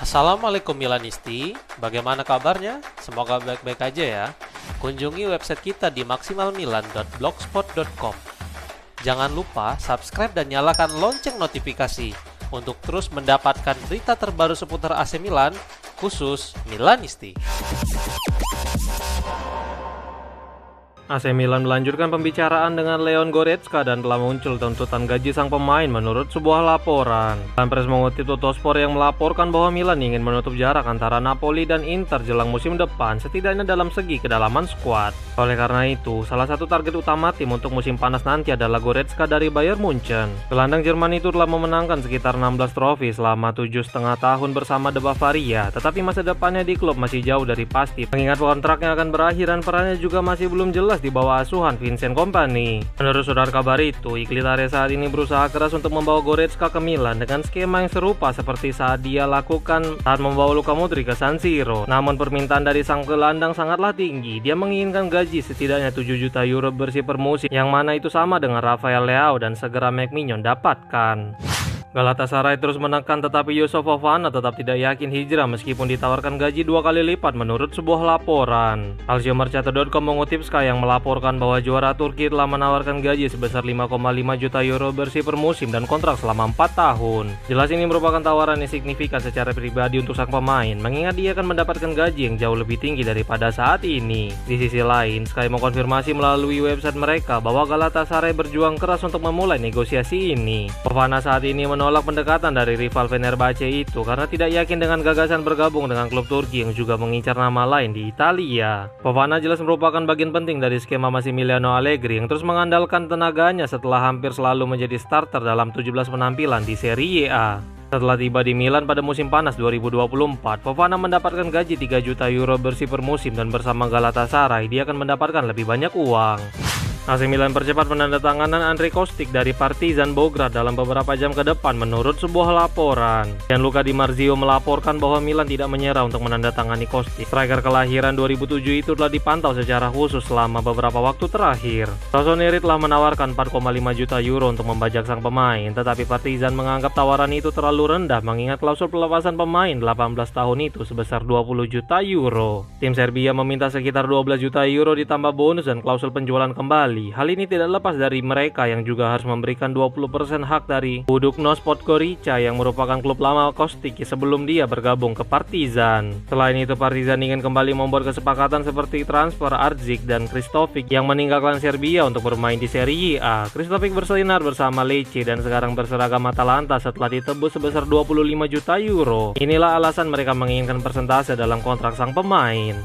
Assalamualaikum Milanisti, bagaimana kabarnya? Semoga baik-baik aja ya. Kunjungi website kita di maksimalmilan.blogspot.com. Jangan lupa subscribe dan nyalakan lonceng notifikasi untuk terus mendapatkan berita terbaru seputar AC Milan, khusus Milanisti. AC Milan melanjutkan pembicaraan dengan Leon Goretzka dan telah muncul tuntutan gaji sang pemain menurut sebuah laporan. Lampres mengutip Tuttosport yang melaporkan bahwa Milan ingin menutup jarak antara Napoli dan Inter jelang musim depan, setidaknya dalam segi kedalaman skuad. Oleh karena itu, salah satu target utama tim untuk musim panas nanti adalah Goretzka dari Bayern Munchen. Gelandang Jerman itu telah memenangkan sekitar 16 trofi selama 7,5 tahun bersama The Bavaria, tetapi masa depannya di klub masih jauh dari pasti, mengingat kontraknya akan berakhir dan perannya juga masih belum jelas di bawah asuhan Vincent Kompany. Menurut sudara kabar itu, Iglitare saat ini berusaha keras untuk membawa Goretzka ke Milan dengan skema yang serupa seperti saat dia lakukan saat membawa Luka Modric ke San Siro. Namun permintaan dari sang gelandang sangatlah tinggi. Dia menginginkan gaji setidaknya 7 juta euro bersih per musim, yang mana itu sama dengan Rafael Leao dan segera McMignon dapatkan. Galatasaray terus menekan, tetapi Yusuf Fofana tetap tidak yakin hijrah meskipun ditawarkan gaji 2 kali lipat menurut sebuah laporan. Calciomercato.com mengutip Sky yang melaporkan bahwa juara Turki telah menawarkan gaji sebesar 5,5 juta euro bersih per musim dan kontrak selama 4 tahun. Jelas ini merupakan tawaran yang signifikan secara pribadi untuk sang pemain, mengingat dia akan mendapatkan gaji yang jauh lebih tinggi daripada saat ini. Di sisi lain, Sky mengkonfirmasi melalui website mereka bahwa Galatasaray berjuang keras untuk memulai negosiasi ini. Fofana saat ini menolak pendekatan dari rival Fenerbahce itu karena tidak yakin dengan gagasan bergabung dengan klub Turki yang juga mengincar nama lain di Italia. Fofana jelas merupakan bagian penting dari skema Massimiliano Allegri yang terus mengandalkan tenaganya setelah hampir selalu menjadi starter dalam 17 penampilan di Serie A. Setelah tiba di Milan pada musim panas 2024, Fofana mendapatkan gaji 3 juta euro bersih per musim dan bersama Galatasaray dia akan mendapatkan lebih banyak uang. AC Milan percepat penandatanganan Andrej Kostic dari Partizan Belgrade dalam beberapa jam ke depan menurut sebuah laporan. Gianluca Di Marzio melaporkan bahwa Milan tidak menyerah untuk menandatangani Kostic. Striker kelahiran 2007 itu telah dipantau secara khusus selama beberapa waktu terakhir. Rossoneri telah menawarkan 4,5 juta euro untuk membajak sang pemain, tetapi Partizan menganggap tawaran itu terlalu rendah mengingat klausul pelepasan pemain 18 tahun itu sebesar 20 juta euro. Tim Serbia meminta sekitar 12 juta euro ditambah bonus dan klausul penjualan kembali. Hal ini tidak lepas dari mereka yang juga harus memberikan 20% hak dari Budućnost Podgorica yang merupakan klub lama Kostic sebelum dia bergabung ke Partizan. Selain itu, Partizan ingin kembali membuat kesepakatan seperti transfer Arzik dan Kristovic yang meninggalkan Serbia untuk bermain di Serie A. Kristovic bersinar bersama Lecce dan sekarang berseragam Atalanta setelah ditebus sebesar 25 juta euro. Inilah alasan mereka menginginkan persentase dalam kontrak sang pemain.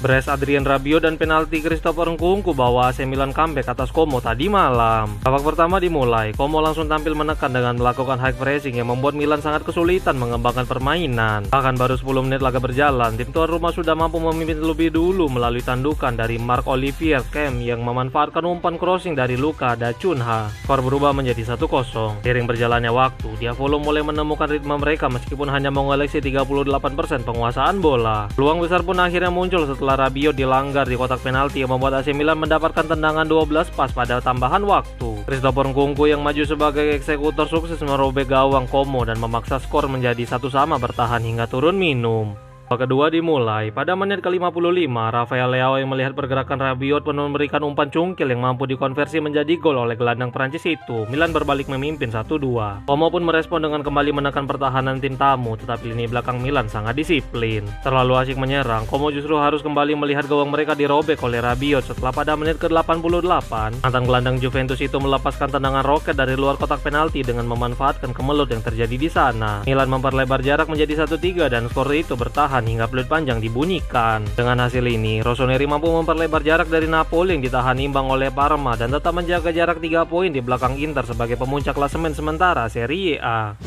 Brace Adrien Rabiot dan penalti Christopher Nkunku bawa AC Milan comeback atas Como tadi malam. Babak pertama dimulai, Como langsung tampil menekan dengan melakukan high pressing yang membuat Milan sangat kesulitan mengembangkan permainan. Bahkan baru 10 menit laga berjalan, tim tuan rumah sudah mampu memimpin lebih dulu melalui tandukan dari Marc-Olivier Kempf yang memanfaatkan umpan crossing dari Luka Dacunha. Skor berubah menjadi 1-0. Seiring berjalannya waktu, Diavolo mulai menemukan ritme mereka meskipun hanya mengoleksi 38% penguasaan bola. Peluang besar pun akhirnya muncul setelah Rabiot dilanggar di kotak penalti yang membuat AC Milan mendapatkan tendangan 12 pas pada tambahan waktu. Christopher Nkunku yang maju sebagai eksekutor sukses merobek gawang Como dan memaksa skor menjadi 1-1 bertahan hingga turun minum. Babak kedua dimulai. Pada menit ke-55, Rafael Leao yang melihat pergerakan Rabiot penuh memberikan umpan cungkil yang mampu dikonversi menjadi gol oleh gelandang Prancis itu. Milan berbalik memimpin 1-2. Como pun merespon dengan kembali menekan pertahanan tim tamu, tetapi lini belakang Milan sangat disiplin. Terlalu asyik menyerang, Como justru harus kembali melihat gawang mereka dirobek oleh Rabiot setelah pada menit ke-88. Mantan gelandang Juventus itu melepaskan tendangan roket dari luar kotak penalti dengan memanfaatkan kemelut yang terjadi di sana. Milan memperlebar jarak menjadi 1-3 dan skor itu bertahan hingga peluit panjang dibunyikan. Dengan hasil ini, Rossoneri mampu memperlebar jarak dari Napoli yang ditahan imbang oleh Parma dan tetap menjaga jarak 3 poin di belakang Inter sebagai pemuncak klasemen sementara Serie A.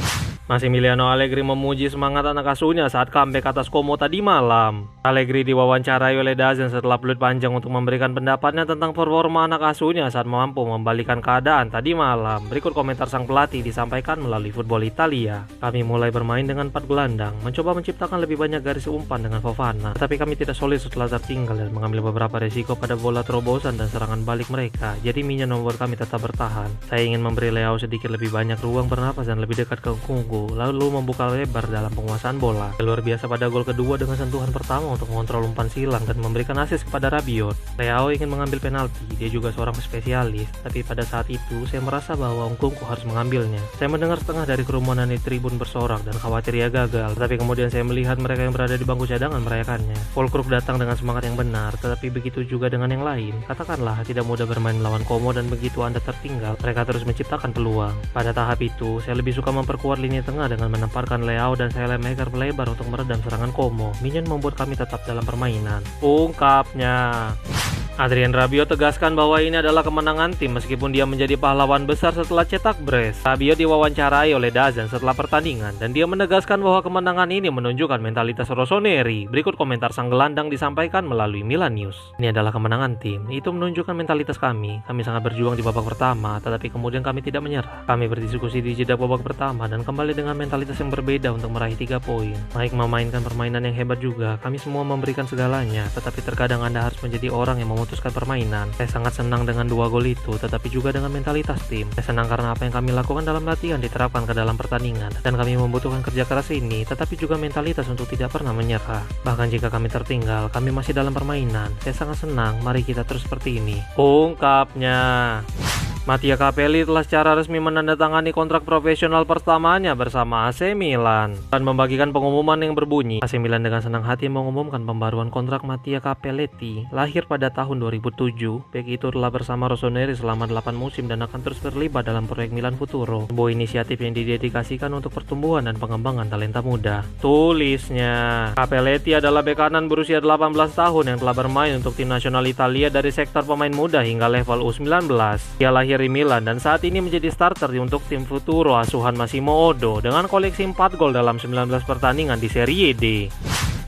Massimiliano Allegri memuji semangat anak asuhnya saat comeback atas Como tadi malam. Allegri diwawancarai oleh DAZN setelah peluit panjang untuk memberikan pendapatnya tentang performa anak asuhnya saat mampu membalikan keadaan tadi malam. Berikut komentar sang pelatih disampaikan melalui Football Italia. Kami mulai bermain dengan 4 gelandang, mencoba menciptakan lebih banyak garis umpan dengan Fofana, tetapi kami tidak solid setelah tertinggal dan mengambil beberapa resiko pada bola terobosan dan serangan balik mereka. Jadi Minyan membuat kami tetap bertahan. Saya ingin memberi Leao sedikit lebih banyak ruang bernapas dan lebih dekat ke Nkunku Thiago, lalu membuka lebar dalam penguasaan bola. Luar biasa pada gol kedua dengan sentuhan pertama untuk mengontrol umpan silang dan memberikan assist kepada Rabiot. Leao ingin mengambil penalti, dia juga seorang spesialis, tapi pada saat itu saya merasa bahwa Nkunku harus mengambilnya. Saya mendengar setengah dari kerumunan di tribun bersorak dan khawatir ia gagal, tapi kemudian saya melihat mereka yang berada di bangku cadangan merayakannya. Fulkrug datang dengan semangat yang benar, tetapi begitu juga dengan yang lain. Katakanlah tidak mudah bermain melawan Como dan begitu Anda tertinggal, mereka terus menciptakan peluang. Pada tahap itu, saya lebih suka memperkuat lini tengah dengan menempatkan Leao dan Saelemaekers melebar untuk meredam serangan Como. Minion membuat kami tetap dalam permainan. Ungkapnya. Adrien Rabiot tegaskan bahwa ini adalah kemenangan tim meskipun dia menjadi pahlawan besar setelah cetak brace. Rabiot diwawancarai oleh Dazan setelah pertandingan dan dia menegaskan bahwa kemenangan ini menunjukkan mentalitas Rossoneri. Berikut komentar sang gelandang disampaikan melalui Milan News. Ini adalah kemenangan tim, itu menunjukkan mentalitas kami. Kami sangat berjuang di babak pertama, tetapi kemudian kami tidak menyerah. Kami berdiskusi di jeda babak pertama dan kembali dengan mentalitas yang berbeda untuk meraih 3 poin. Mike memainkan permainan yang hebat juga. Kami semua memberikan segalanya, tetapi terkadang Anda harus menjadi orang yang memutuskan permainan. Saya sangat senang dengan 2 gol itu, tetapi juga dengan mentalitas tim. Saya senang karena apa yang kami lakukan dalam latihan diterapkan ke dalam pertandingan, dan kami membutuhkan kerja keras ini, tetapi juga mentalitas untuk tidak pernah menyerah. Bahkan jika kami tertinggal, kami masih dalam permainan. Saya sangat senang, mari kita terus seperti ini. Ungkapnya. Mattia Capelli telah secara resmi menandatangani kontrak profesional pertamanya bersama AC Milan dan membagikan pengumuman yang berbunyi. AC Milan dengan senang hati mengumumkan pembaruan kontrak Mattia Capelletti. Lahir pada tahun 2007, bek itu telah bersama Rossoneri selama 8 musim dan akan terus terlibat dalam proyek Milan Futuro, sebuah inisiatif yang didedikasikan untuk pertumbuhan dan pengembangan talenta muda. Tulisnya, Capelletti adalah bek kanan berusia 18 tahun yang telah bermain untuk tim nasional Italia dari sektor pemain muda hingga level U19. Dia lahir di Milan dan saat ini menjadi starter untuk tim Futuro asuhan Massimo Odo dengan koleksi 4 gol dalam 19 pertandingan di Serie D.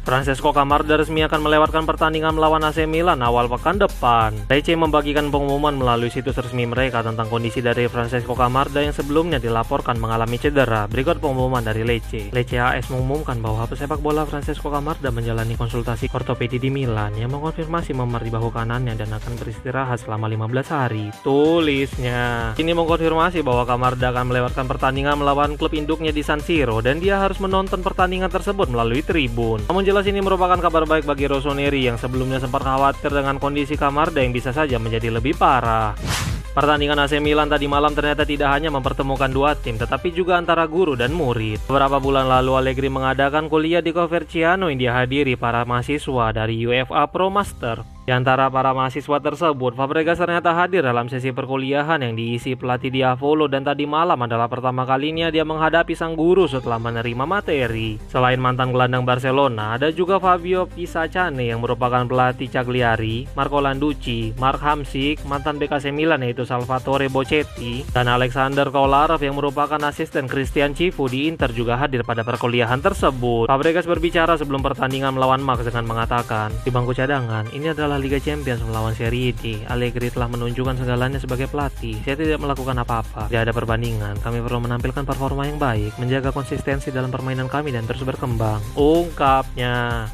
Francesco Camarda resmi akan melewatkan pertandingan melawan AC Milan awal pekan depan. Lecce membagikan pengumuman melalui situs resmi mereka tentang kondisi dari Francesco Camarda yang sebelumnya dilaporkan mengalami cedera. Berikut pengumuman dari Lecce. Lecce AS mengumumkan bahwa pesepak bola Francesco Camarda menjalani konsultasi ortopedi di Milan yang mengonfirmasi memar di bahu kanannya dan akan beristirahat selama 15 hari. Tulisnya, ini mengkonfirmasi bahwa Camarda akan melewatkan pertandingan melawan klub induknya di San Siro dan dia harus menonton pertandingan tersebut melalui tribun. Namun jelas ini merupakan kabar baik bagi Rossoneri yang sebelumnya sempat khawatir dengan kondisi Camarda yang bisa saja menjadi lebih parah. Pertandingan AC Milan tadi malam ternyata tidak hanya mempertemukan 2 tim, tetapi juga antara guru dan murid. Beberapa bulan lalu Allegri mengadakan kuliah di Coverciano yang dihadiri para mahasiswa dari UEFA Pro Master. Di antara para mahasiswa tersebut, Fabregas ternyata hadir dalam sesi perkuliahan yang diisi pelatih Diavolo dan tadi malam adalah pertama kalinya dia menghadapi sang guru setelah menerima materi. Selain mantan gelandang Barcelona, ada juga Fabio Pisacane yang merupakan pelatih Cagliari, Marco Landucci, Mark Hamsik, mantan bek AC Milan yaitu Salvatore Bocchetti, dan Alexander Kolarov yang merupakan asisten Christian Cifu di Inter juga hadir pada perkuliahan tersebut. Fabregas berbicara sebelum pertandingan melawan Mark dengan mengatakan, di bangku cadangan, ini adalah Liga Champions melawan Serie D. Allegri telah menunjukkan segalanya sebagai pelatih. Saya tidak melakukan apa-apa. Tidak ada perbandingan. Kami perlu menampilkan performa yang baik, menjaga konsistensi dalam permainan kami dan terus berkembang. Ungkapnya.